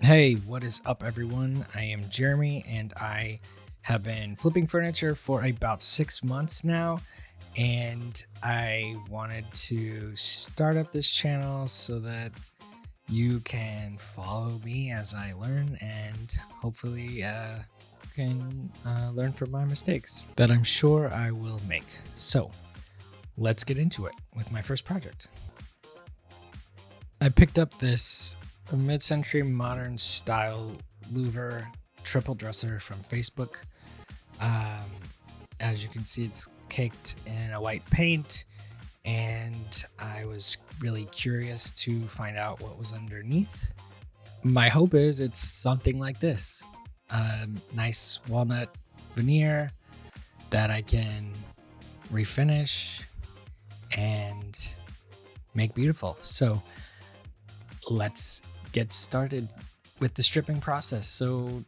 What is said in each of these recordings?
Hey, what is up, everyone? I am Jeremy, and I have been flipping furniture for about 6 months now. And I wanted to start up this channel so that you can follow me as I learn and hopefully can learn from my mistakes that I'm sure I will make. So let's get into it with my first project. I picked up this mid-century modern style louver triple dresser from Facebook. As you can see, it's caked in a white paint, and I was really curious to find out what was underneath. My hope is it's something like this. Nice walnut veneer that I can refinish and make beautiful. So let's get started with the stripping process. So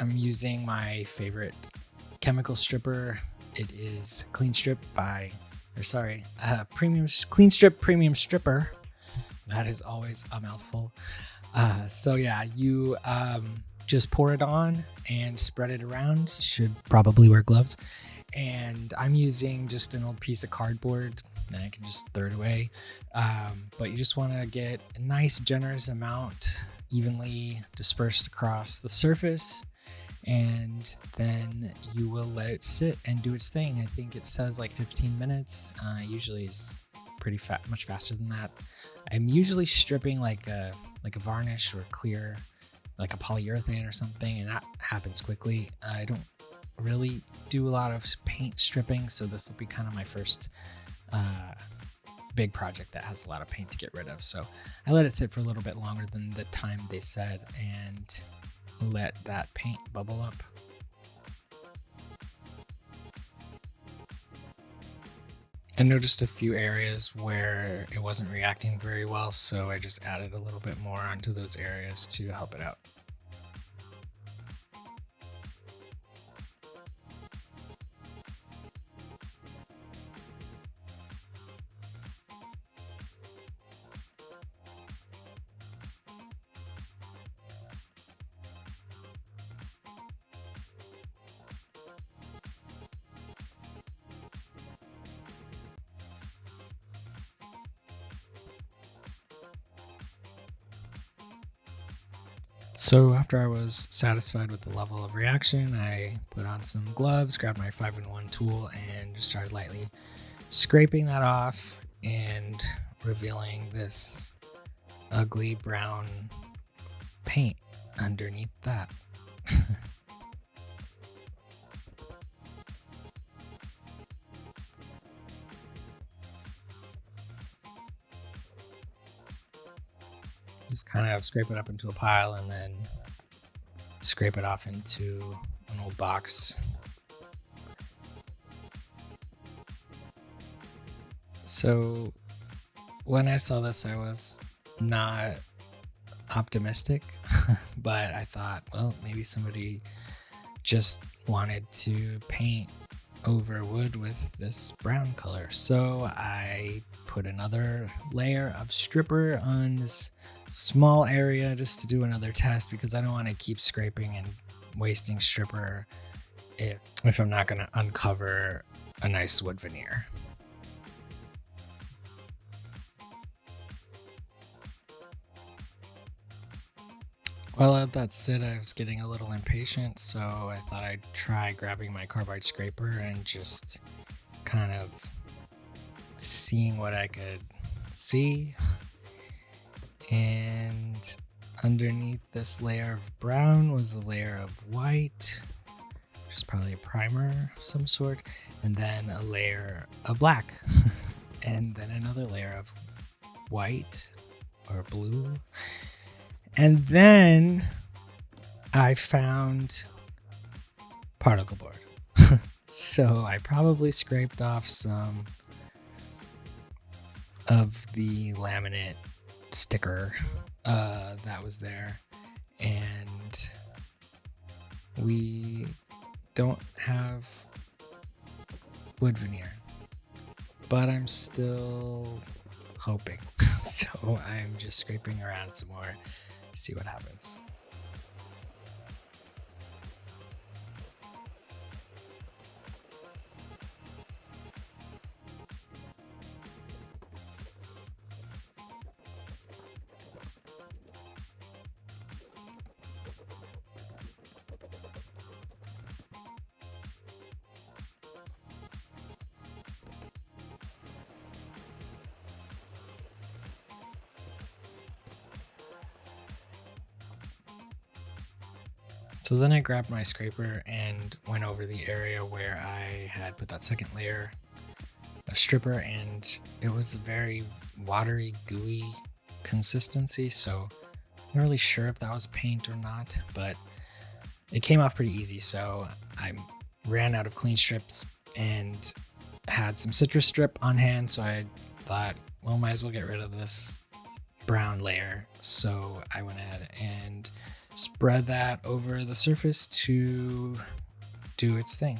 I'm using my favorite chemical stripper. It is Clean Strip Clean Strip Premium Stripper. That is always a mouthful. So yeah, you just pour it on and spread it around. You should probably wear gloves. And I'm using just an old piece of cardboard, and I can just throw it away. But you just want to get a nice generous amount evenly dispersed across the surface, and then you will let it sit and do its thing. I think it says like 15 minutes. Usually is pretty much faster than that. I'm usually stripping like a varnish or clear, like a polyurethane or something, and that happens quickly. I don't really do a lot of paint stripping, so this will be kind of my first big project that has a lot of paint to get rid of. So I let it sit for a little bit longer than the time they said and let that paint bubble up. I noticed a few areas where it wasn't reacting very well, so I just added a little bit more onto those areas to help it out. So after I was satisfied with the level of reaction, I put on some gloves, grabbed my 5-in-1 tool, and just started lightly scraping that off and revealing this ugly brown paint underneath that. Just kind of scrape it up into a pile and then scrape it off into an old box. So when I saw this, I was not optimistic, but I thought, well, maybe somebody just wanted to paint over wood with this brown color. So I put another layer of stripper on this small area just to do another test, because I don't want to keep scraping and wasting stripper if I'm not going to uncover a nice wood veneer. While I let that sit, I was getting a little impatient, so I thought I'd try grabbing my carbide scraper and just kind of seeing what I could see. And underneath this layer of brown was a layer of white, which is probably a primer of some sort, and then a layer of black, and then another layer of white or blue. And then I found particle board. So I probably scraped off some of the laminate sticker that was there, and we don't have wood veneer, but I'm still hoping. So I'm just scraping around some more See what happens. So then I grabbed my scraper and went over the area where I had put that second layer of stripper, and it was a very watery, gooey consistency. So I'm not really sure if that was paint or not, but it came off pretty easy. So I ran out of clean strips and had some citrus strip on hand. So I thought, well, might as well get rid of this brown layer. So I went ahead and spread that over the surface to do its thing.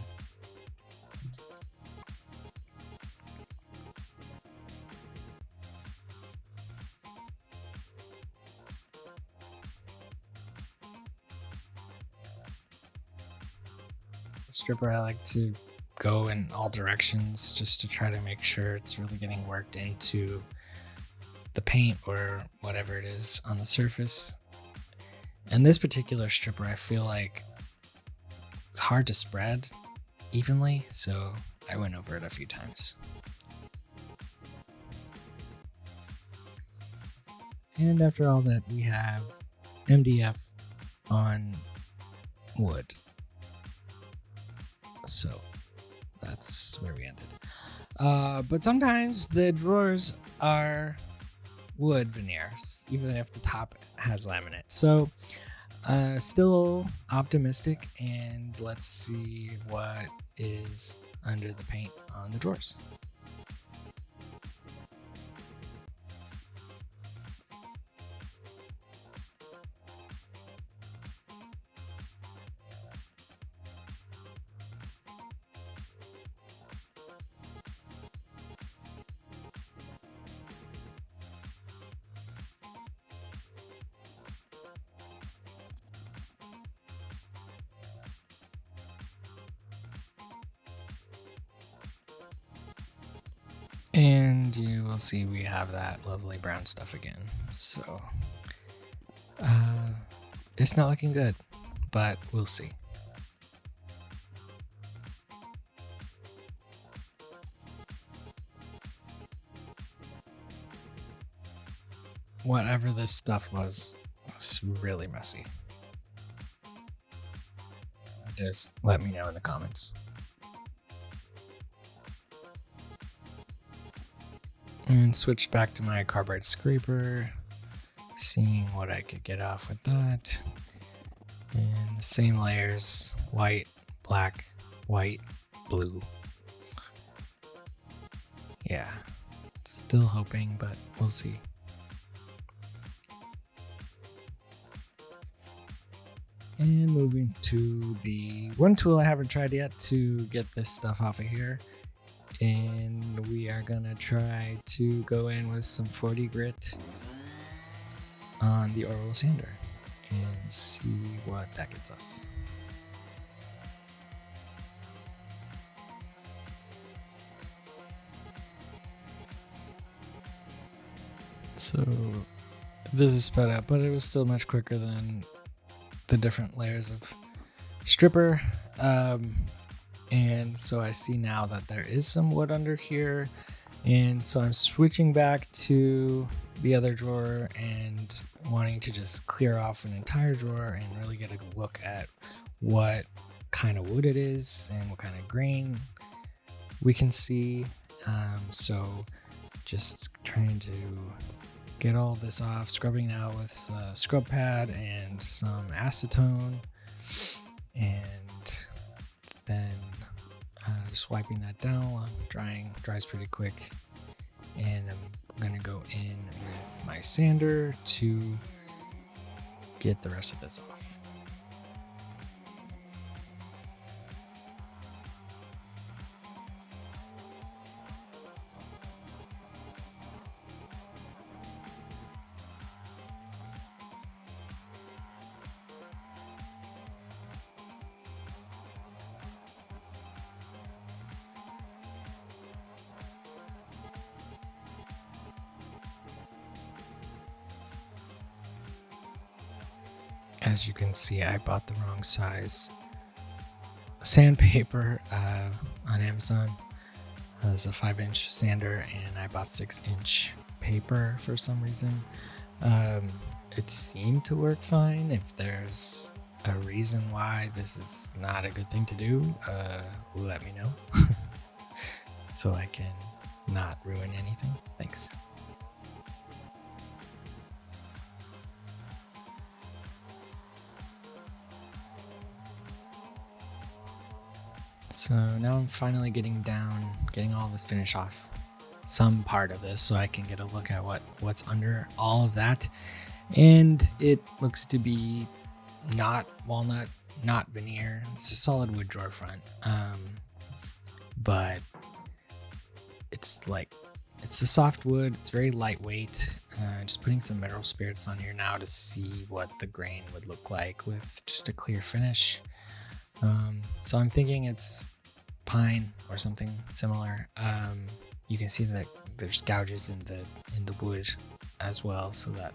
Stripper, I like to go in all directions just to try to make sure it's really getting worked into the paint or whatever it is on the surface. And this particular stripper, I feel like it's hard to spread evenly, so I went over it a few times. And after all that, we have MDF on wood. So that's where we ended. But sometimes the drawers are wood veneers, even if the top has laminate. So still optimistic, and let's see what is under the paint on the drawers. And you will see we have that lovely brown stuff again. So it's not looking good, but we'll see. Whatever this stuff was really messy. Just let me know in the comments. And switch back to my cardboard scraper, seeing what I could get off with that. And the same layers, white, black, white, blue. Yeah, still hoping, but we'll see. And moving to the one tool I haven't tried yet to get this stuff off of here. And we are gonna try to go in with some 40 grit on the oral sander and see what that gets us. So this is sped up, but it was still much quicker than the different layers of stripper. And so I see now that there is some wood under here. And so I'm switching back to the other drawer and wanting to just clear off an entire drawer and really get a look at what kind of wood it is and what kind of grain we can see. So just trying to get all this off, scrubbing out with a scrub pad and some acetone, and then just wiping that down. Dries pretty quick, and I'm gonna go in with my sander to get the rest of this off. as you can see, I bought the wrong size sandpaper on Amazon. It's a 5-inch sander, and I bought 6-inch paper for some reason. It seemed to work fine. If there's a reason why this is not a good thing to do, let me know so I can not ruin anything. Thanks. So now I'm finally getting all this finish off some part of this so I can get a look at what's under all of that. And it looks to be not walnut, not veneer. It's a solid wood drawer front. But it's a soft wood. It's very lightweight. Just putting some mineral spirits on here now to see what the grain would look like with just a clear finish. So I'm thinking it's pine or something similar. You can see that there's gouges in the wood as well, so that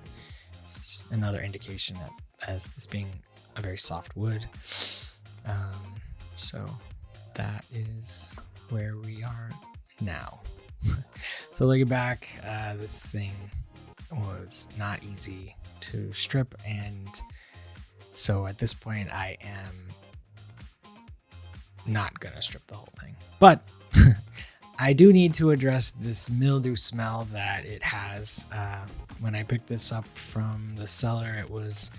it's just another indication that as this being a very soft wood. So that is where we are now. So looking back, this thing was not easy to strip, and so at this point I am not gonna strip the whole thing, but I do need to address this mildew smell that it has. When I picked this up from the seller, it was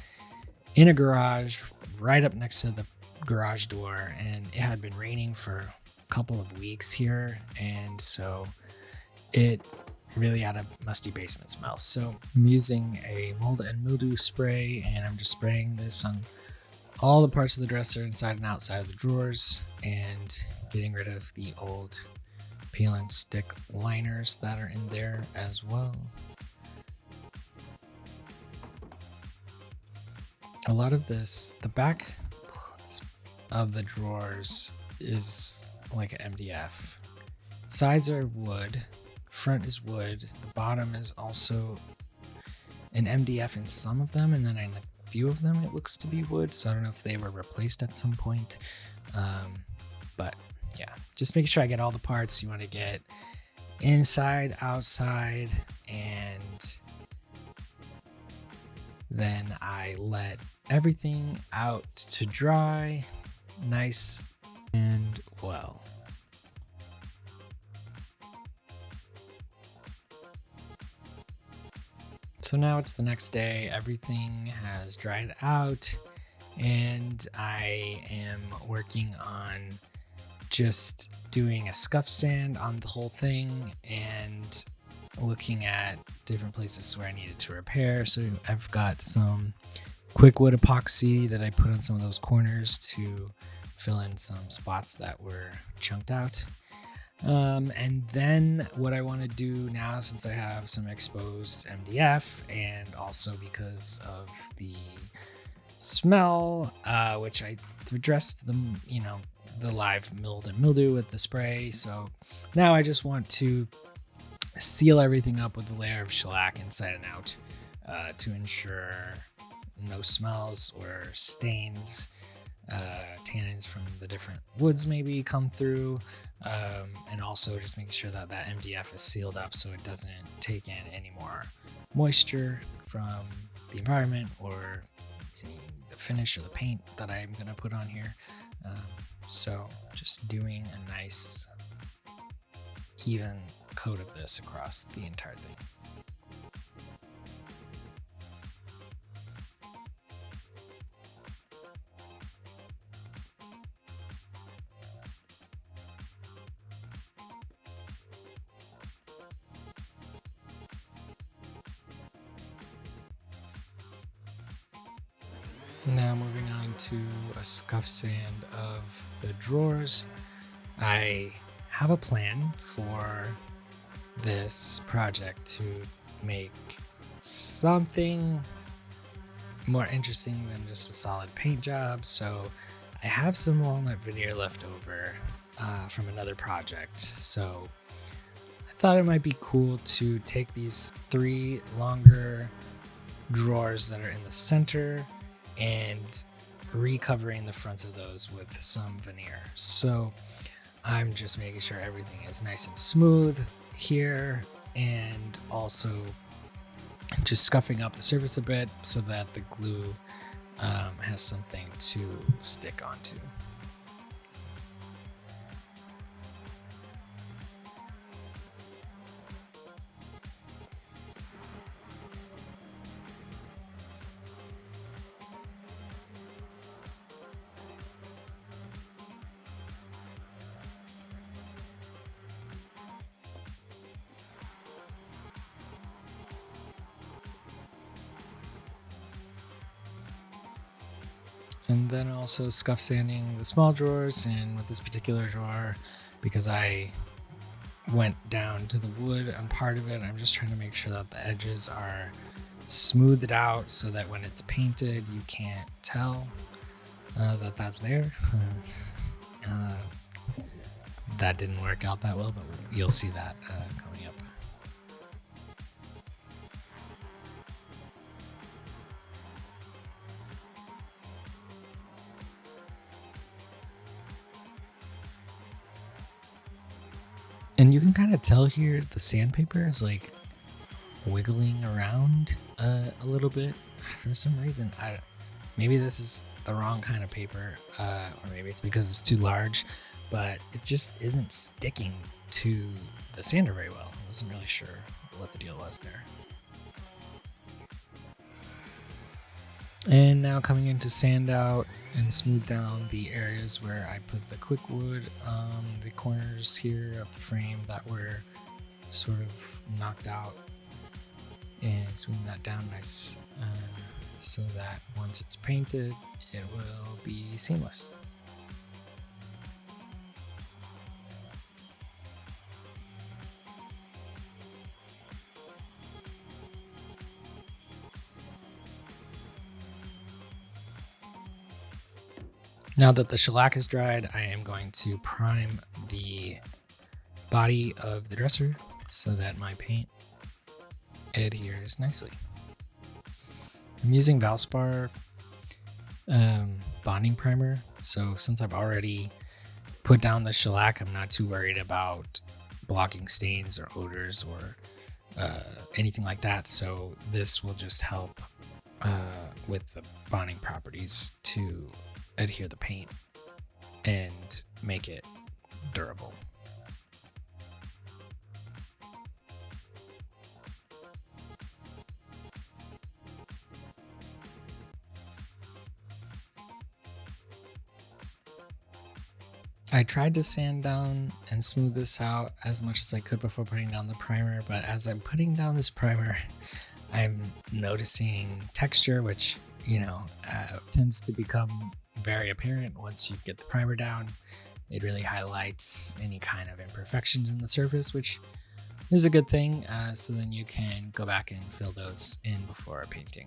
in a garage right up next to the garage door, and it had been raining for a couple of weeks here, and so it really had a musty basement smell. So I'm using a mold and mildew spray, and I'm just spraying this on all the parts of the dresser inside and outside of the drawers, and getting rid of the old peel and stick liners that are in there as well. A lot of this, the back of the drawers is like an MDF. Sides are wood, front is wood, the bottom is also an MDF in some of them, and then in a few of them it looks to be wood, so I don't know if they were replaced at some point. But yeah, just making sure I get all the parts you want to get inside, outside, and then I let everything out to dry nice and well. So now it's the next day, everything has dried out, and I am working on just doing a scuff sand on the whole thing and looking at different places where I needed to repair. So I've got some quick wood epoxy that I put on some of those corners to fill in some spots that were chunked out. And then what I want to do now, since I have some exposed MDF, and also because of the smell, which I addressed the live mold and mildew with the spray. So now I just want to seal everything up with a layer of shellac inside and out, to ensure no smells or stains. Tannins from the different woods maybe come through, and also just making sure that that MDF is sealed up so it doesn't take in any more moisture from the environment or the finish or the paint that I'm going to put on here. So just doing a nice even coat of this across the entire thing. Now moving on to a scuff sand of the drawers. I have a plan for this project to make something more interesting than just a solid paint job. So I have some walnut veneer left over from another project. So I thought it might be cool to take these 3 longer drawers that are in the center and recovering the fronts of those with some veneer. So I'm just making sure everything is nice and smooth here, and also just scuffing up the surface a bit so that the glue has something to stick onto. And then also scuff sanding the small drawers, and with this particular drawer, because I went down to the wood on part of it, I'm just trying to make sure that the edges are smoothed out so that when it's painted you can't tell that that's there. That didn't work out that well, but you'll see that coming up. And you can kind of tell here the sandpaper is like wiggling around a little bit for some reason. Maybe this is the wrong kind of paper, or maybe it's because it's too large, but it just isn't sticking to the sander very well. I wasn't really sure what the deal was there. And now coming in to sand out and smooth down the areas where I put the quick wood, the corners here of the frame that were sort of knocked out, and smooth that down nice so that once it's painted, it will be seamless. Now that the shellac is dried, I am going to prime the body of the dresser so that my paint adheres nicely. I'm using Valspar bonding primer, so since I've already put down the shellac, I'm not too worried about blocking stains or odors or anything like that. So this will just help with the bonding properties to adhere the paint and make it durable. I tried to sand down and smooth this out as much as I could before putting down the primer, but as I'm putting down this primer, I'm noticing texture, which, tends to become very apparent once you get the primer down. It really highlights any kind of imperfections in the surface, which is a good thing. So then you can go back and fill those in before painting.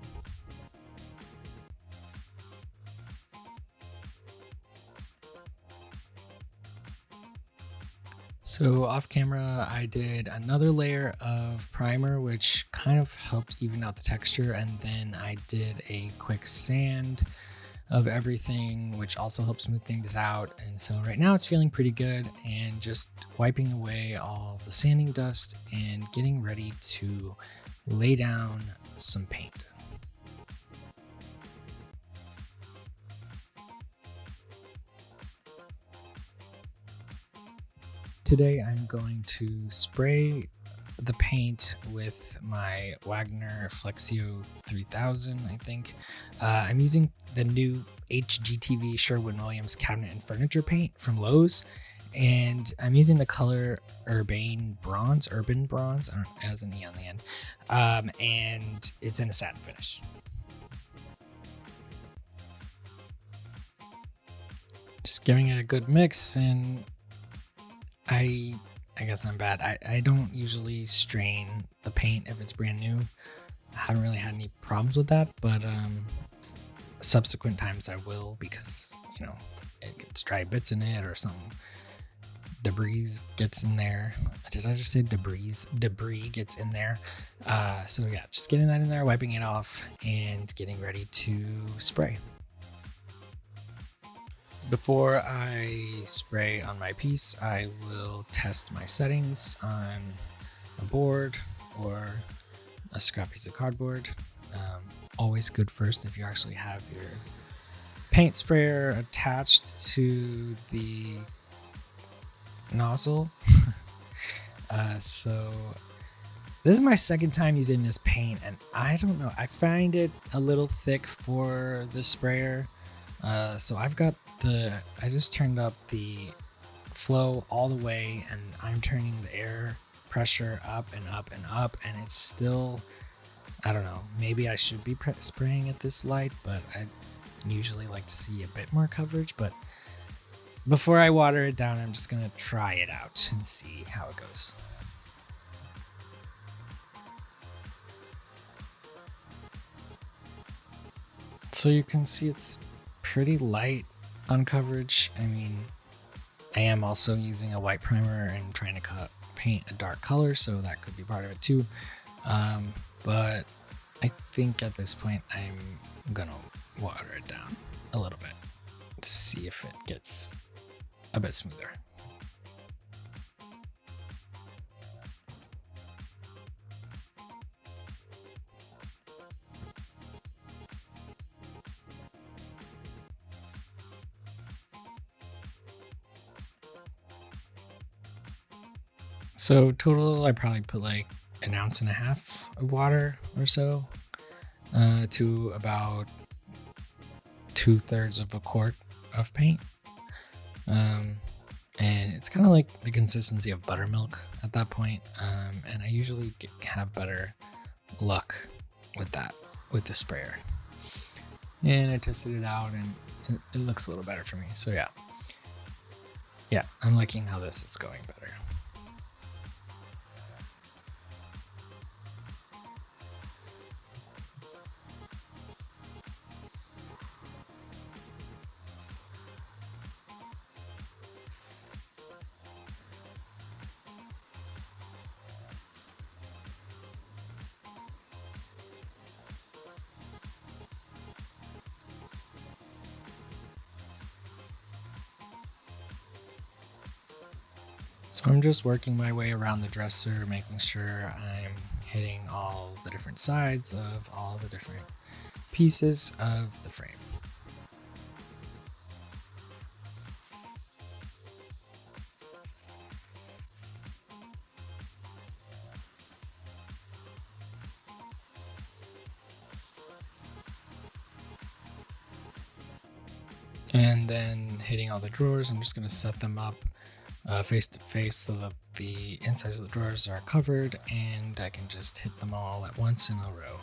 So off camera, I did another layer of primer, which kind of helped even out the texture. And then I did a quick sand of everything, which also helps smooth things out. And so right now it's feeling pretty good, and just wiping away all of the sanding dust and getting ready to lay down some paint. Today I'm going to spray the paint with my Wagner Flexio 3000, I think. I'm using the new HGTV Sherwin-Williams cabinet and furniture paint from Lowe's, and I'm using the color Urban Bronze, as an E on the end, and it's in a satin finish. Just giving it a good mix, and I guess I'm bad. I don't usually strain the paint if it's brand new. I haven't really had any problems with that, but subsequent times I will, because it gets dry bits in it or something debris gets in there. Did I just say debris? Debris gets in there. So yeah, just getting that in there, wiping it off, and getting ready to spray. Before I spray on my piece, I will test my settings on a board or a scrap piece of cardboard. Always good first if you actually have your paint sprayer attached to the nozzle. So this is my second time using this paint, and I don't know, I find it a little thick for the sprayer. So I just turned up the flow all the way, and I'm turning the air pressure up and up and up, and it's still, I don't know, maybe I should be spraying at this light, but I usually like to see a bit more coverage. But before I water it down, I'm just gonna try it out and see how it goes. So you can see it's pretty light on coverage. I mean, I am also using a white primer and trying to paint a dark color, so that could be part of it too. But I think at this point I'm gonna water it down a little bit to see if it gets a bit smoother. So total, I probably put like 1.5 ounces of water or so, to about 2/3 of a quart of paint. And it's kind of like the consistency of buttermilk at that point. And I usually have better luck with that, with the sprayer. And I tested it out, and it looks a little better for me. So yeah, I'm liking how this is going better. So I'm just working my way around the dresser, making sure I'm hitting all the different sides of all the different pieces of the frame. And then hitting all the drawers, I'm just going to set them up face to face so that the insides of the drawers are covered, and I can just hit them all at once in a row.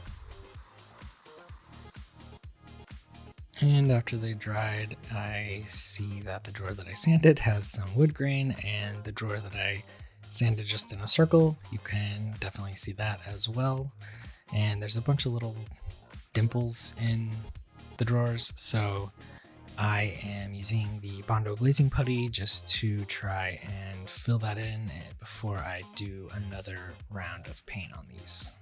And after they dried, I see that the drawer that I sanded has some wood grain, and the drawer that I sanded just in a circle, you can definitely see that as well. And there's a bunch of little dimples in the drawers, so I am using the Bondo glazing putty just to try and fill that in before I do another round of paint on these.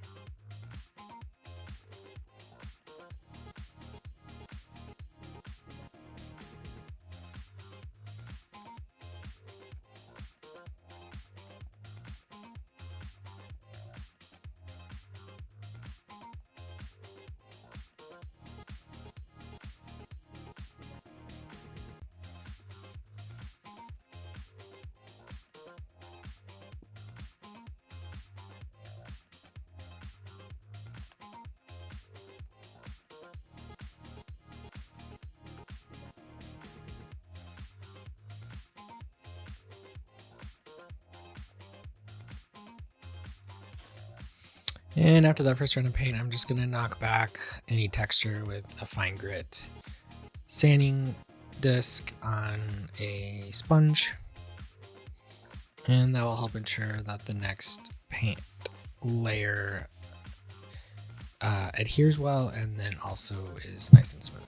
And after that first round of paint, I'm just going to knock back any texture with a fine grit sanding disc on a sponge. And that will help ensure that the next paint layer adheres well and then also is nice and smooth.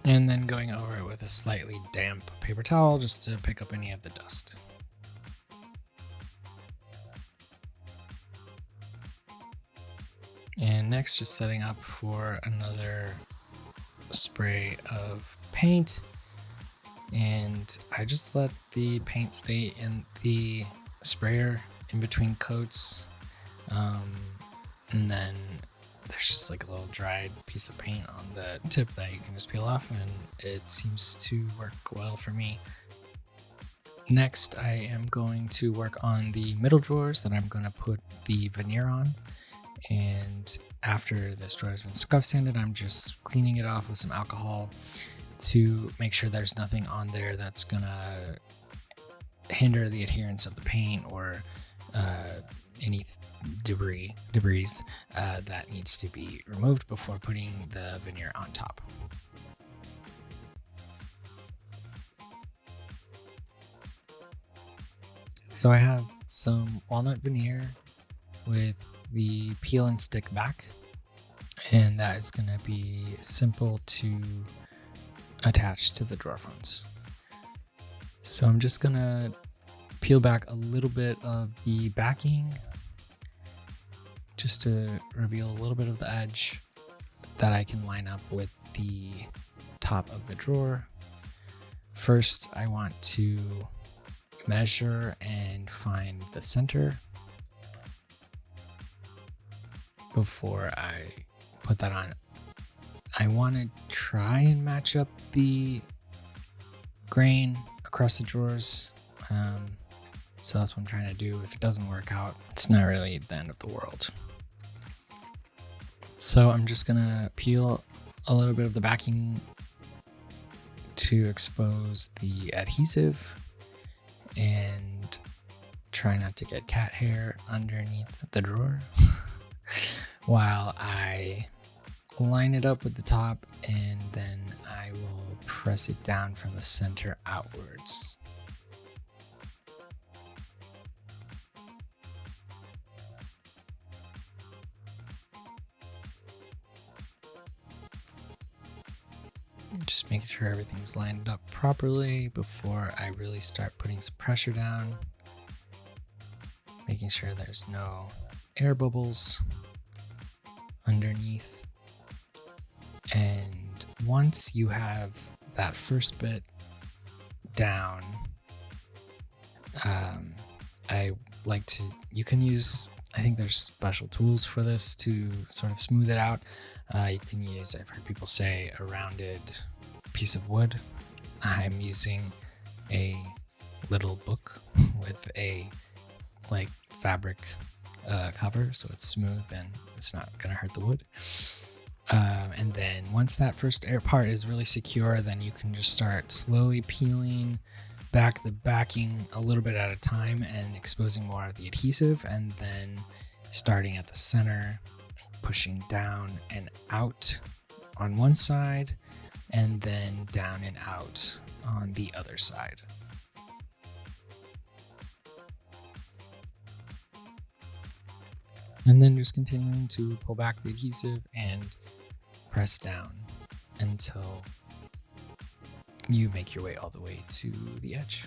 And then going over it with a slightly damp paper towel just to pick up any of the dust. And next, just setting up for another spray of paint. And I just let the paint stay in the sprayer in between coats. And then there's just like a little dried piece of paint on the tip that you can just peel off, and it seems to work well for me. Next, I am going to work on the middle drawers that I'm going to put the veneer on. And after this drawer has been scuff sanded, I'm just cleaning it off with some alcohol to make sure there's nothing on there that's gonna hinder the adherence of the paint or any debris that needs to be removed before putting the veneer on top. So I have some walnut veneer with the peel and stick back, and that is going to be simple to attach to the drawer fronts. So I'm just going to peel back a little bit of the backing just to reveal a little bit of the edge that I can line up with the top of the drawer. First, I want to measure and find the center before I put that on. I want to try and match up the grain across the drawers. So that's what I'm trying to do. If it doesn't work out, it's not really the end of the world. So I'm just gonna peel a little bit of the backing to expose the adhesive and try not to get cat hair underneath the drawer while I line it up with the top, and then I will press it down from the center outwards. Just making sure everything's lined up properly before I really start putting some pressure down. Making sure there's no air bubbles underneath. And once you have that first bit down, you can use, I think there's special tools for this to sort of smooth it out. You can use, I've heard people say, a rounded piece of wood. I'm using a little book with a fabric cover, so it's smooth and it's not gonna hurt the wood. And then once that first air part is really secure, then you can just start slowly peeling back the backing a little bit at a time and exposing more of the adhesive, and then starting at the center, pushing down and out on one side, and then down and out on the other side. And then just continuing to pull back the adhesive and press down until you make your way all the way to the edge.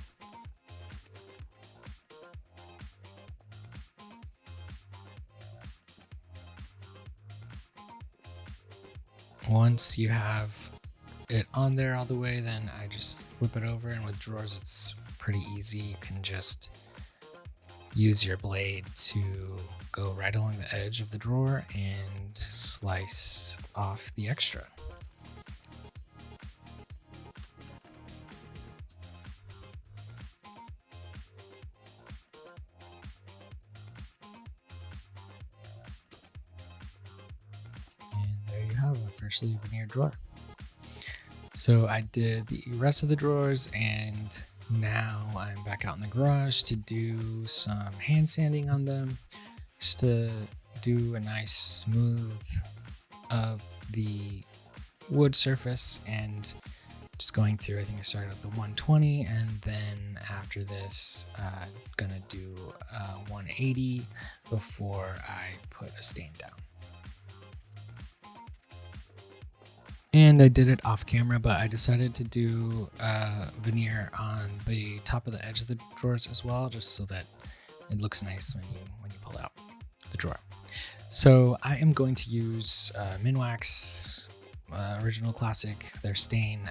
Once you have it on there all the way, then I just flip it over, and with drawers it's pretty easy. You can just use your blade to go right along the edge of the drawer and slice off the extra. And there you have a freshly veneered drawer. So I did the rest of the drawers, and now I'm back out in the garage to do some hand sanding on them, just to do a nice smooth of the wood surface, and just going through, I think I started at the 120, and then after this, gonna do 180 before I put a stain down. And I did it off camera, but I decided to do veneer on the top of the edge of the drawers as well, just so that it looks nice when you pull out the drawer. So I am going to use Minwax Original Classic, their stain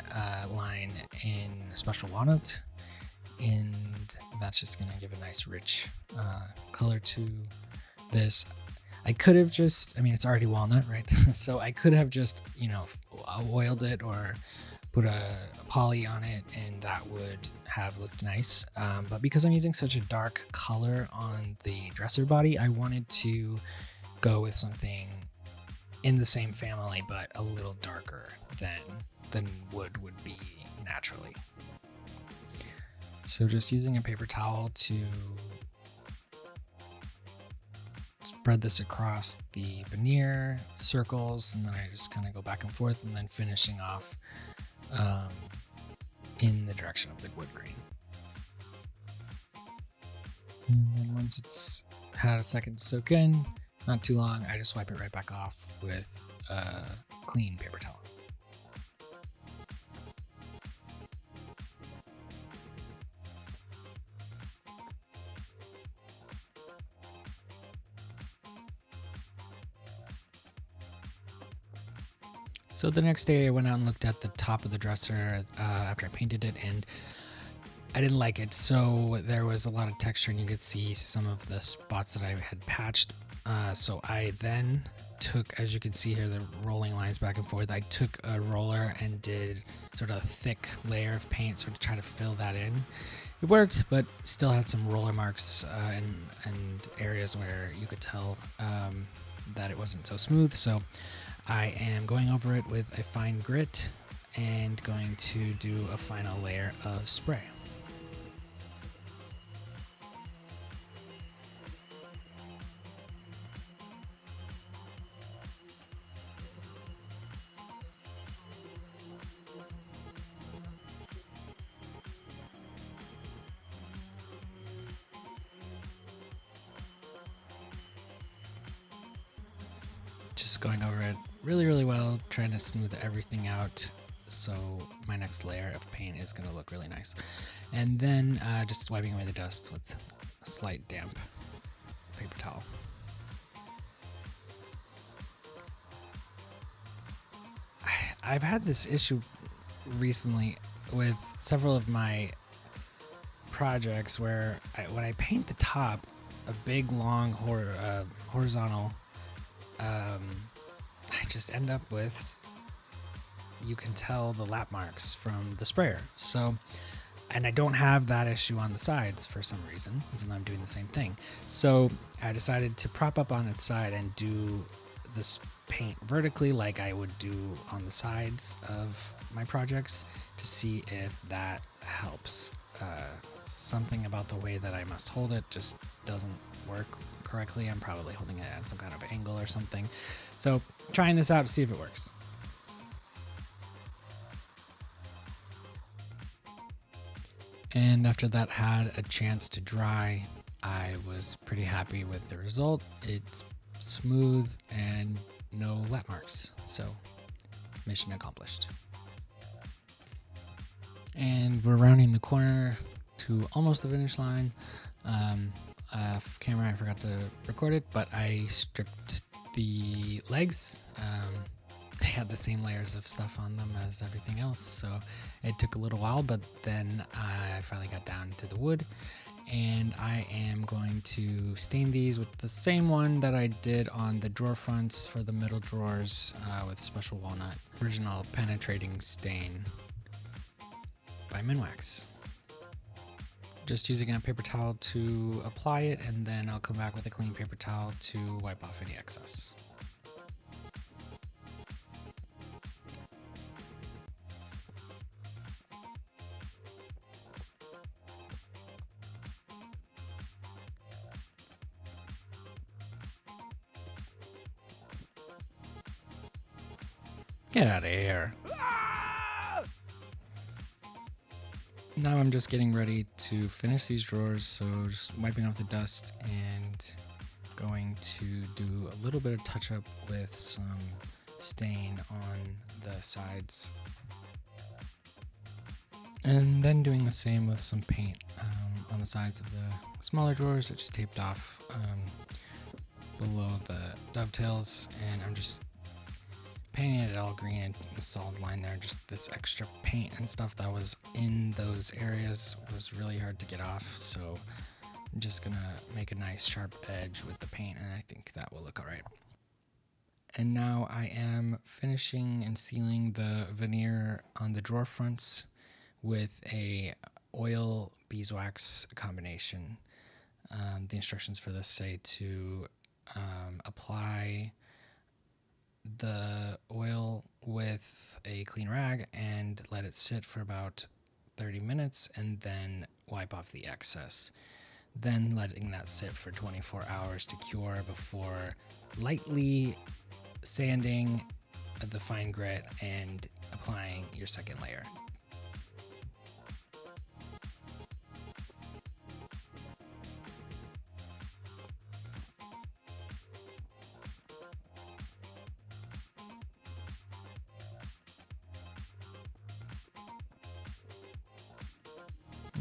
line in Special Walnut, and that's just going to give a nice rich color to this. I could have just, I mean, it's already walnut, right? So I could have just, oiled it or put a poly on it, and that would have looked nice. But because I'm using such a dark color on the dresser body, I wanted to go with something in the same family, but a little darker than wood would be naturally. So just using a paper towel to spread this across the veneer circles, and then I just kind of go back and forth, and then finishing off in the direction of the wood grain. And then once it's had a second to soak in, not too long, I just wipe it right back off with a clean paper towel. So the next day I went out and looked at the top of the dresser after I painted it, and I didn't like it. So there was a lot of texture, and you could see some of the spots that I had patched. So I then took, as you can see here, the rolling lines back and forth. I took a roller and did sort of a thick layer of paint sort of try to fill that in. It worked, but still had some roller marks and areas where you could tell that it wasn't so smooth. So I am going over it with a fine grit and going to do a final layer of spray. Just going over it really well, trying to smooth everything out so my next layer of paint is going to look really nice. And then just wiping away the dust with a slight damp paper towel. I've had this issue recently with several of my projects where when I paint the top, a big long horizontal, I just end up with, you can tell the lap marks from the sprayer. So, and I don't have that issue on the sides for some reason, even though I'm doing the same thing. So I decided to prop up on its side and do this paint vertically like I would do on the sides of my projects to see if that helps. Something about the way that I must hold it just doesn't work correctly. I'm probably holding it at some kind of angle or something. So trying this out to see if it works. And after that had a chance to dry, I was pretty happy with the result. It's smooth and no lap marks. So mission accomplished. And we're rounding the corner to almost the finish line. Off camera, I forgot to record it, but I stripped the legs. They had the same layers of stuff on them as everything else, so it took a little while, but then I finally got down to the wood, and I am going to stain these with the same one that I did on the drawer fronts for the middle drawers with Special Walnut Original Penetrating Stain by Minwax. Just using a paper towel to apply it, and then I'll come back with a clean paper towel to wipe off any excess. Get out of here. Now I'm just getting ready to finish these drawers, so just wiping off the dust and going to do a little bit of touch up with some stain on the sides. And then doing the same with some paint on the sides of the smaller drawers. I just taped off below the dovetails, and I'm just painting it all green and a solid line there. Just this extra paint and stuff that was in those areas was really hard to get off, so I'm just gonna make a nice sharp edge with the paint, and I think that will look all right. And now I am finishing and sealing the veneer on the drawer fronts with a oil beeswax combination. The instructions for this say to apply the oil with a clean rag and let it sit for about 30 minutes and then wipe off the excess. Then letting that sit for 24 hours to cure before lightly sanding the fine grit and applying your second layer.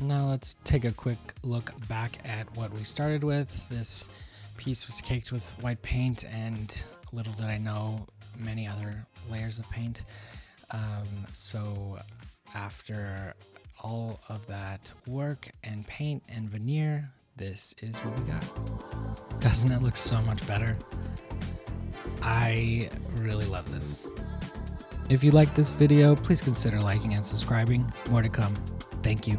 Now let's take a quick look back at what we started with. This piece was caked with white paint, and little did I know, many other layers of paint. So after all of that work and paint and veneer, this is what we got. Doesn't it look so much better? I really love this. If you liked this video, please consider liking and subscribing. More to come. Thank you.